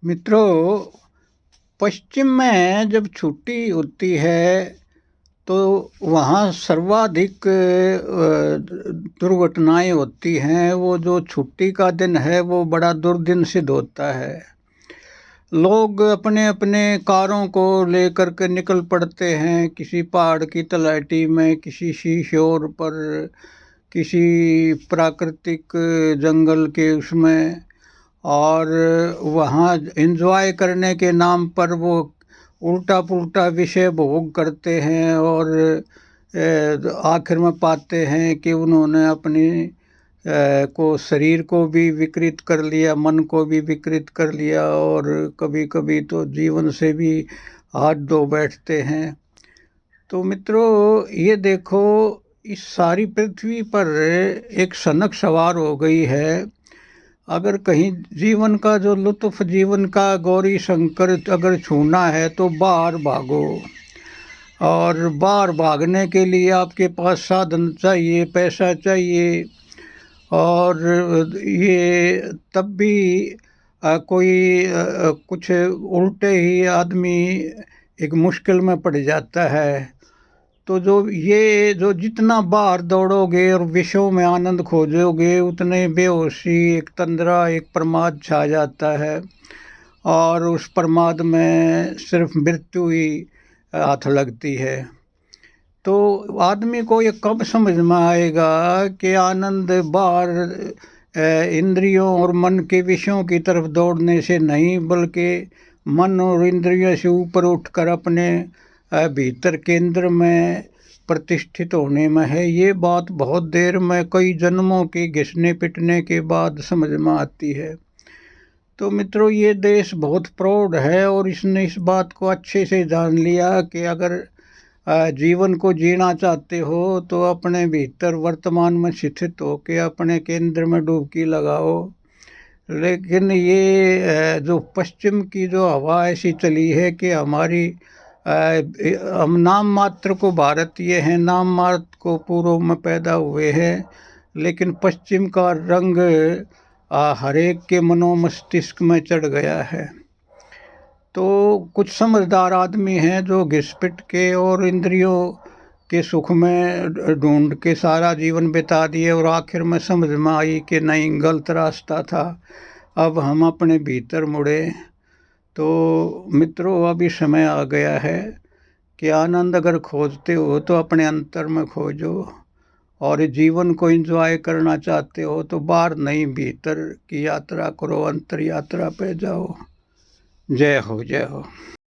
मित्रों, पश्चिम में जब छुट्टी होती है तो वहाँ सर्वाधिक दुर्घटनाएं होती हैं। वो जो छुट्टी का दिन है वो बड़ा दुर्दिन सिद्ध होता है। लोग अपने अपने कारों को लेकर के निकल पड़ते हैं, किसी पहाड़ की तलहटी में, किसी सीशोर पर, किसी प्राकृतिक जंगल के उसमें, और वहाँ एंजॉय करने के नाम पर वो उल्टा पुल्टा विषय भोग करते हैं और आखिर में पाते हैं कि उन्होंने अपनी को शरीर को भी विकृत कर लिया, मन को भी विकृत कर लिया, और कभी कभी तो जीवन से भी हाथ धो बैठते हैं। तो मित्रों, ये देखो, इस सारी पृथ्वी पर एक सनक सवार हो गई है। अगर कहीं जीवन का जो लुत्फ, जीवन का गौरी शंकर अगर छूना है तो बाहर भागो। और बाहर भागने के लिए आपके पास साधन चाहिए, पैसा चाहिए, और ये तब भी कोई कुछ उल्टे ही आदमी एक मुश्किल में पड़ जाता है। तो जो जितना बाहर दौड़ोगे और विषयों में आनंद खोजोगे, उतने बेहोशी, एक तंद्रा, एक प्रमाद छा जाता है, और उस प्रमाद में सिर्फ मृत्यु ही हाथ लगती है। तो आदमी को ये कब समझ में आएगा कि आनंद बाहर इंद्रियों और मन के विषयों की तरफ दौड़ने से नहीं, बल्कि मन और इंद्रियों से ऊपर उठकर अपने भीतर केंद्र में प्रतिष्ठित होने में है। ये बात बहुत देर में, कई जन्मों के घिसने पिटने के बाद समझ में आती है। तो मित्रों, ये देश बहुत प्रौढ़ है और इसने इस बात को अच्छे से जान लिया कि अगर जीवन को जीना चाहते हो तो अपने भीतर वर्तमान में स्थित होकर अपने केंद्र में डुबकी लगाओ। लेकिन ये जो पश्चिम की जो हवा ऐसी चली है कि हमारी हम नाम मात्र को भारतीय हैं, नाम मात्र को पूर्व में पैदा हुए हैं, लेकिन पश्चिम का रंग हर एक के मनोमस्तिष्क में चढ़ गया है। तो कुछ समझदार आदमी हैं जो घिस-पिट के और इंद्रियों के सुख में ढूंढ के सारा जीवन बिता दिए, और आखिर में समझ में आई कि नहीं, गलत रास्ता था, अब हम अपने भीतर मुड़े। तो मित्रों, अभी समय आ गया है कि आनंद अगर खोजते हो तो अपने अंतर में खोजो, और जीवन को एंजॉय करना चाहते हो तो बाहर नहीं, भीतर की यात्रा करो, अंतर यात्रा पे जाओ। जय हो, जय हो।